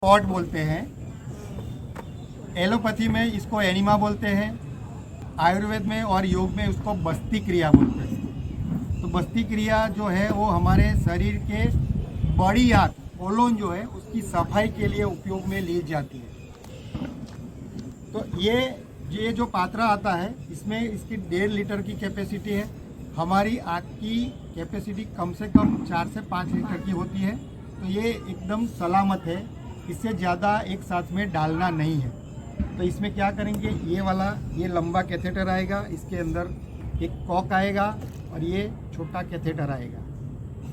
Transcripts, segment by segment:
Pot बोलते हैं, allopathy में इसको एनिमा बोलते हैं, आयुर्वेद में और योग में उसको बस्ती क्रिया बोलते हैं। तो बस्ती क्रिया जो है वो हमारे शरीर के बड़ी आंत कोलोन जो है उसकी सफाई के लिए उपयोग में ली जाती है। तो ये जो पात्रा आता है इसमें इसकी 1.5 लीटर की कैपेसिटी है। हमारी आंत की कैपेसिटी कम से कम 4 से 5 लीटर की होती है। तो ये एकदम सलामत है, इससे ज़्यादा एक साथ में डालना नहीं है। तो इसमें क्या करेंगे, ये लंबा कैथेटर आएगा, इसके अंदर एक कॉक आएगा और ये छोटा कैथेटर आएगा।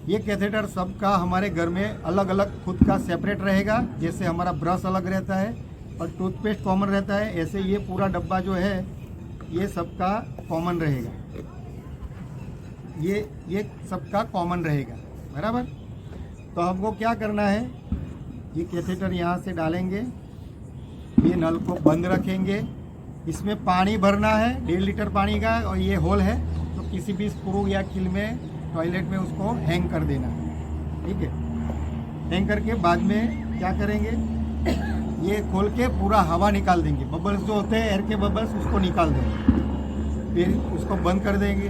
ये कैथेटर सबका हमारे घर में अलग अलग खुद का सेपरेट रहेगा। जैसे हमारा ब्रश अलग रहता है और टूथपेस्ट कॉमन रहता है, ऐसे ये पूरा डब्बा जो है ये सबका कॉमन रहेगा। ये सबका कॉमन रहेगा, बराबर। तो हमको क्या करना है, ये कैथेटर यहाँ से डालेंगे, ये नल को बंद रखेंगे, इसमें पानी भरना है 1.5 लीटर पानी का, और ये होल है तो किसी भी स्क्रू या किल में टॉयलेट में उसको हैंग कर देना, ठीक है। हैंग करके बाद में क्या करेंगे, ये खोल के पूरा हवा निकाल देंगे, बबल्स जो होते हैं एयर के बबल्स उसको निकाल देंगे, फिर उसको बंद कर देंगे।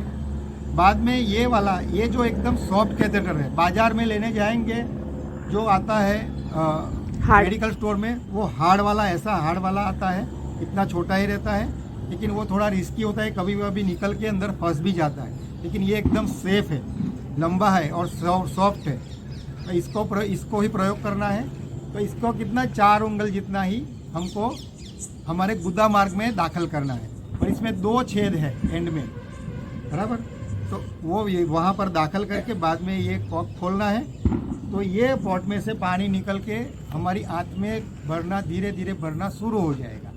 बाद में ये जो एकदम सॉफ्ट कैथेटर है, बाजार में लेने जाएंगे जो आता है मेडिकल स्टोर में, वो हार्ड वाला आता है, इतना छोटा ही रहता है, लेकिन वो थोड़ा रिस्की होता है, कभी कभी निकल के अंदर फंस भी जाता है। लेकिन ये एकदम सेफ है, लंबा है और सॉफ्ट है। तो इसको ही प्रयोग करना है। तो इसको कितना 4 उंगल जितना ही हमको हमारे गुदा मार्ग में दाखिल करना है, और इसमें 2 छेद है एंड में, बराबर। तो वो वहाँ पर दाखिल करके बाद में ये कॉक खोलना है। तो ये पॉट में से पानी निकल के हमारी आंत में भरना, धीरे धीरे भरना शुरू हो जाएगा।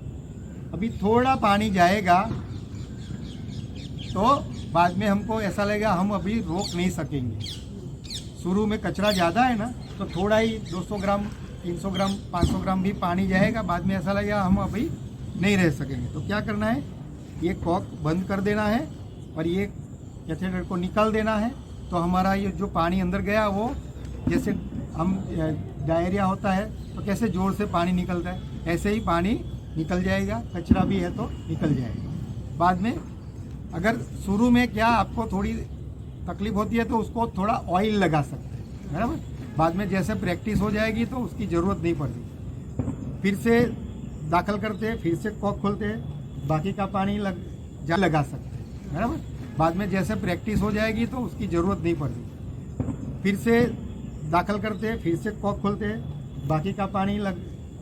अभी थोड़ा पानी जाएगा तो बाद में हमको ऐसा लगेगा हम अभी रोक नहीं सकेंगे। शुरू में कचरा ज़्यादा है ना, तो थोड़ा ही 200 ग्राम 300 ग्राम 500 ग्राम भी पानी जाएगा, बाद में ऐसा लगेगा हम अभी नहीं रह सकेंगे। तो क्या करना है, ये कॉक बंद कर देना है और ये कैथेटर को निकाल देना है। तो हमारा ये जो पानी अंदर गया, वो जैसे हम डायरिया होता है तो कैसे जोर से पानी निकलता है, ऐसे ही पानी निकल जाएगा। कचरा भी है तो निकल जाएगा। बाद में अगर शुरू में क्या आपको थोड़ी तकलीफ होती है तो उसको थोड़ा ऑयल लगा सकते हैं, बराबर। बाद में जैसे प्रैक्टिस हो जाएगी तो उसकी ज़रूरत नहीं पड़ती। फिर से दाखिल करते हैं, फिर से कॉक खोलते हैं, बाकी का पानी लगा सकते हैं, बराबर। बाद में जैसे प्रैक्टिस हो जाएगी तो उसकी ज़रूरत नहीं पड़ती। फिर से दाखिल करते हैं, फिर से कॉक खोलते हैं, बाकी का पानी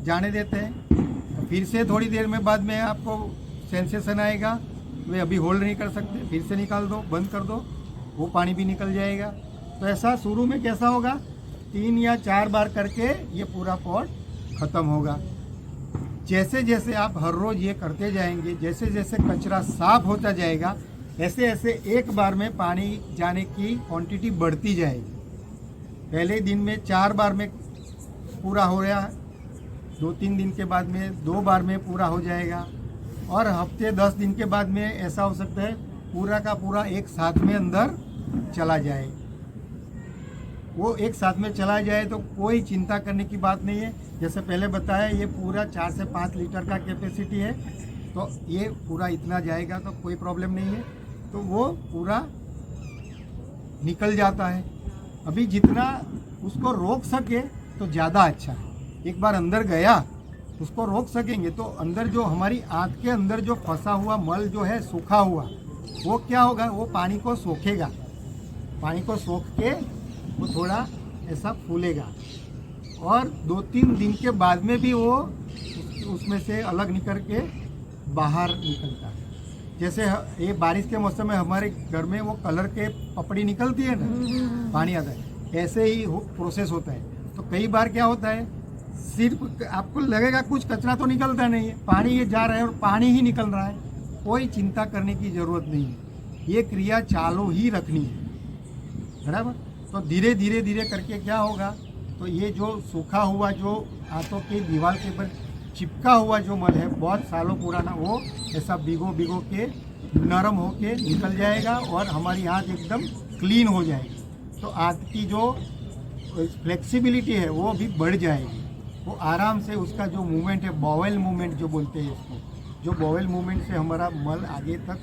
जाने देते हैं। फिर से थोड़ी देर में बाद में आपको सेंसेशन आएगा, वे अभी होल्ड नहीं कर सकते, फिर से निकाल दो, बंद कर दो, वो पानी भी निकल जाएगा। तो ऐसा शुरू में कैसा होगा, 3 या 4 बार करके ये पूरा पॉट ख़त्म होगा। जैसे जैसे आप हर रोज़ ये करते जाएंगे, जैसे जैसे कचरा साफ होता जाएगा, ऐसे ऐसे एक बार में पानी जाने की क्वांटिटी बढ़ती जाएगी। पहले दिन में 4 बार में पूरा हो रहा है, 2-3 दिन के बाद में 2 बार में पूरा हो जाएगा, और हफ्ते 10 दिन के बाद में ऐसा हो सकता है पूरा का पूरा एक साथ में अंदर चला जाए। वो एक साथ में चला जाए तो कोई चिंता करने की बात नहीं है। जैसे पहले बताया, ये पूरा 4 से 5 लीटर का कैपेसिटी है, तो ये पूरा इतना जाएगा तो कोई प्रॉब्लम नहीं है। तो वो पूरा निकल जाता है। अभी जितना उसको रोक सके तो ज़्यादा अच्छा है। एक बार अंदर गया, उसको रोक सकेंगे तो अंदर जो हमारी आंत के अंदर जो फंसा हुआ मल जो है, सूखा हुआ, वो क्या होगा, वो पानी को सोखेगा। पानी को सोख के वो थोड़ा ऐसा फूलेगा, और 2-3 दिन के बाद में भी वो उसमें से अलग निकल के बाहर निकलता है। जैसे ये बारिश के मौसम में हमारे घर में वो कलर के पपड़ी निकलती है ना, पानी आता है, ऐसे ही प्रोसेस होता है। तो कई बार क्या होता है, सिर्फ आपको लगेगा कुछ कचरा तो निकलता नहीं है, पानी ये जा रहा है और पानी ही निकल रहा है, कोई चिंता करने की ज़रूरत नहीं है। ये क्रिया चालू ही रखनी है, बराबर। तो धीरे धीरे धीरे करके क्या होगा, तो ये जो सूखा हुआ, जो हाथों की दीवार के ऊपर चिपका हुआ जो मल है बहुत सालों पुराना, वो ऐसा भिगो के नरम होके निकल जाएगा और हमारी हाथ एकदम क्लीन हो जाएगी। तो हाथ की जो फ्लेक्सिबिलिटी है वो भी बढ़ जाएगी। वो आराम से उसका जो मूवमेंट है, बॉवेल मूवमेंट जो बोलते हैं इसको, जो बॉवेल मूवमेंट से हमारा मल आगे तक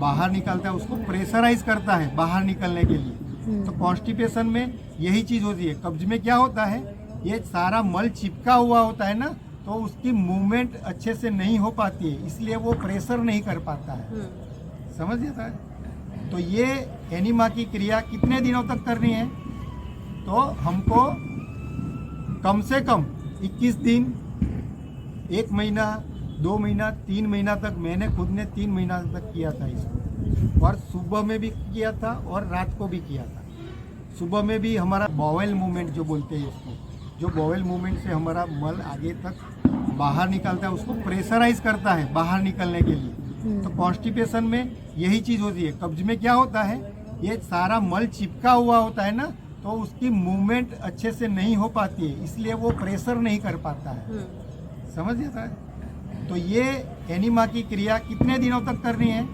बाहर निकलता है, उसको प्रेशराइज करता है बाहर निकलने के लिए। तो कॉन्स्टिपेशन में यही चीज़ होती है। कब्ज में क्या होता है, ये सारा मल चिपका हुआ होता है ना, तो उसकी मूवमेंट अच्छे से नहीं हो पाती है, इसलिए वो प्रेशर नहीं कर पाता है। समझ जाता है। तो ये एनीमा की क्रिया कितने दिनों तक करनी है, तो हमको कम से कम 21 दिन, 1 महीना, 2 महीना, 3 महीना तक, मैंने खुद ने 3 महीना तक किया था इसको, और सुबह में भी किया था और रात को भी किया था। सुबह में भी हमारा बॉवेल मूवमेंट जो बोलते हैं इसको, जो बॉवेल मूवमेंट से हमारा मल आगे तक बाहर निकलता है, उसको प्रेशराइज करता है बाहर निकलने के लिए। तो कॉन्स्टिपेशन में यही चीज़ होती है। कब्ज में क्या होता है, ये सारा मल चिपका हुआ होता है ना, तो उसकी मूवमेंट अच्छे से नहीं हो पाती है, इसलिए वो प्रेशर नहीं कर पाता है। समझ जाता है। तो ये एनीमा की क्रिया कितने दिनों तक करनी है,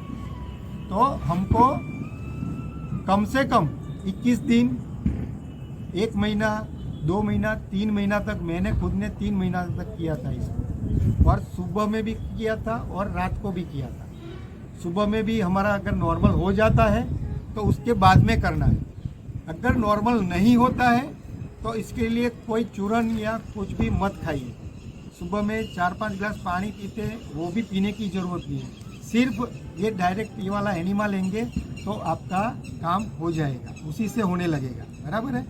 तो हमको कम से कम 21 दिन, 1 महीना, 2 महीना, 3 महीना तक, मैंने खुद ने 3 महीना तक किया था इसको, और सुबह में भी किया था और रात को भी किया था। सुबह में भी हमारा अगर नॉर्मल हो जाता है तो उसके बाद में करना है। अगर नॉर्मल नहीं होता है तो इसके लिए कोई चूरन या कुछ भी मत खाइए। सुबह में 4-5 गिलास पानी पीते हैं, वो भी पीने की ज़रूरत नहीं है। सिर्फ ये डायरेक्ट ये वाला एनीमा लेंगे तो आपका काम हो जाएगा, उसी से होने लगेगा। बराबर है।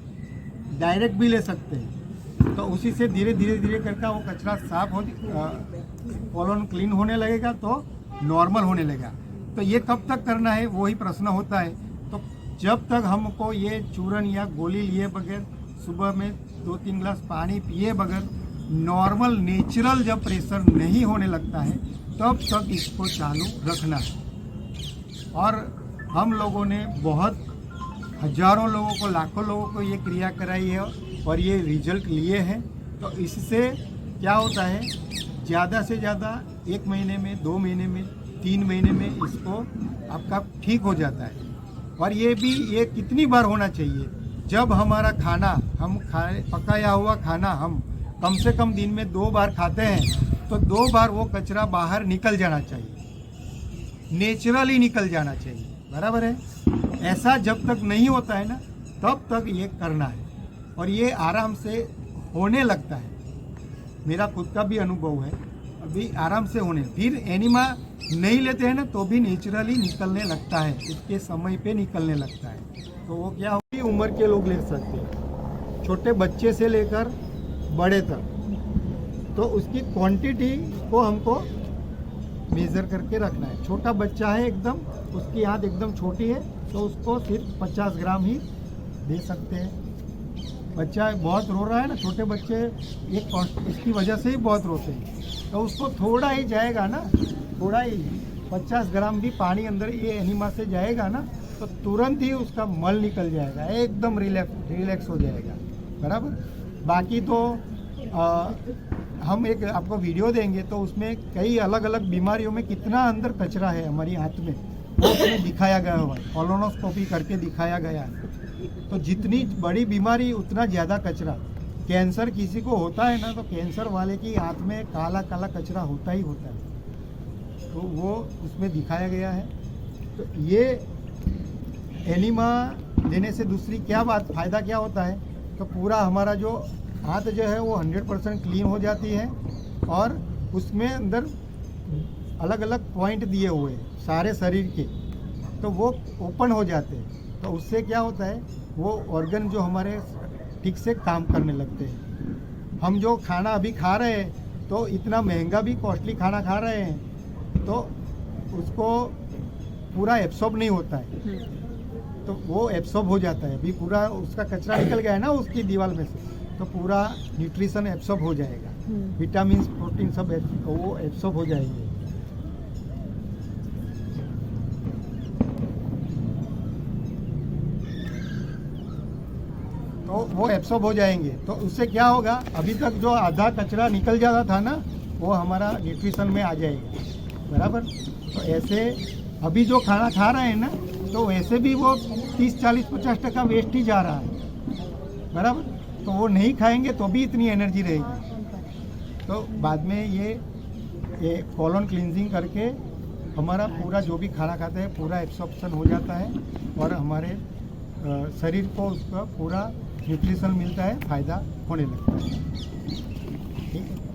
डायरेक्ट भी ले सकते हैं, तो उसी से धीरे धीरे करके वो कचरा साफ हो, कॉलोन क्लीन होने लगेगा, तो नॉर्मल होने लगेगा। तो ये कब तक करना है, वही प्रश्न होता है। तो जब तक हमको ये चूरन या गोली लिए बगैर, सुबह में 2-3 गिलास पानी पिए बगैर, नॉर्मल नेचुरल जब प्रेशर नहीं होने लगता है, तब तक इसको चालू रखना है। और हम लोगों ने बहुत हजारों लोगों को, लाखों लोगों को ये क्रिया कराई है और ये रिजल्ट लिए हैं। तो इससे क्या होता है, ज़्यादा से ज़्यादा 1 महीने में, 2 महीने में, 3 महीने में इसको आपका ठीक हो जाता है। और ये भी ये कितनी बार होना चाहिए, जब हमारा खाना हम खाए, पकाया हुआ खाना हम कम से कम दिन में 2 बार खाते हैं, तो 2 बार वो कचरा बाहर निकल जाना चाहिए, नेचुरली निकल जाना चाहिए। बराबर है। ऐसा जब तक नहीं होता है ना, तब तक ये करना है, और ये आराम से होने लगता है। मेरा खुद का भी अनुभव है, अभी आराम से होने। फिर एनीमा नहीं लेते हैं ना, तो भी नेचुरली निकलने लगता है, इसके समय पे निकलने लगता है। तो वो क्या होगी, उम्र के लोग ले सकते हैं, छोटे बच्चे से लेकर बड़े तक। तो उसकी क्वांटिटी को हमको मेज़र करके रखना है। छोटा बच्चा है एकदम, उसकी आंत एकदम छोटी है, तो उसको सिर्फ 50 ग्राम ही दे सकते हैं। बच्चा बहुत रो रहा है ना, छोटे बच्चे इसकी वजह से ही बहुत रोते हैं, तो उसको थोड़ा ही जाएगा ना, थोड़ा ही 50 ग्राम भी पानी अंदर ये एनीमा से जाएगा ना, तो तुरंत ही उसका मल निकल जाएगा, एकदम रिलैक्स हो जाएगा। बराबर। बाकी तो हम एक आपको वीडियो देंगे, तो उसमें कई अलग अलग बीमारियों में कितना अंदर कचरा है हमारी आंत में, वो उसमें दिखाया गया हुआ है, कोलोनोस्कोपी करके दिखाया गया है। तो जितनी बड़ी बीमारी उतना ज़्यादा कचरा। कैंसर किसी को होता है ना, तो कैंसर वाले की आंत में काला काला कचरा होता ही होता है, तो वो उसमें दिखाया गया है। तो ये एनीमा देने से दूसरी क्या बात, फ़ायदा क्या होता है, तो पूरा हमारा जो आंत जो है वो 100% क्लीन हो जाती है, और उसमें अंदर अलग अलग पॉइंट दिए हुए हैं सारे शरीर के, तो वो ओपन हो जाते हैं। तो उससे क्या होता है, वो ऑर्गन जो हमारे ठीक से काम करने लगते हैं। हम जो खाना अभी खा रहे हैं, तो इतना महंगा भी कॉस्टली खाना खा रहे हैं, तो उसको पूरा एब्सॉर्ब नहीं होता है, तो वो एब्सॉर्ब हो जाता है। अभी पूरा उसका कचरा निकल गया है ना उसकी दीवार में से, तो पूरा न्यूट्रिशन एब्सॉर्ब हो जाएगा, विटामिन, प्रोटीन सब वो एब्सॉर्ब हो जाएंगे। तो वो एब्सॉर्ब हो जाएंगे, तो उससे क्या होगा, अभी तक जो आधा कचरा निकल जाता था ना, वो हमारा न्यूट्रिशन में आ जाएगा। बराबर। तो ऐसे अभी जो खाना खा रहे हैं ना, तो वैसे भी वो 30, 40, 50% वेस्ट ही जा रहा है। बराबर। तो वो नहीं खाएंगे तो भी इतनी एनर्जी रहेगी। तो बाद में ये कॉलन क्लींजिंग करके हमारा पूरा जो भी खाना खाते हैं पूरा एब्सॉर्प्शन हो जाता है और हमारे शरीर को उसका पूरा न्यूट्रिशन मिलता है, फ़ायदा होने लगता है। ठीक है।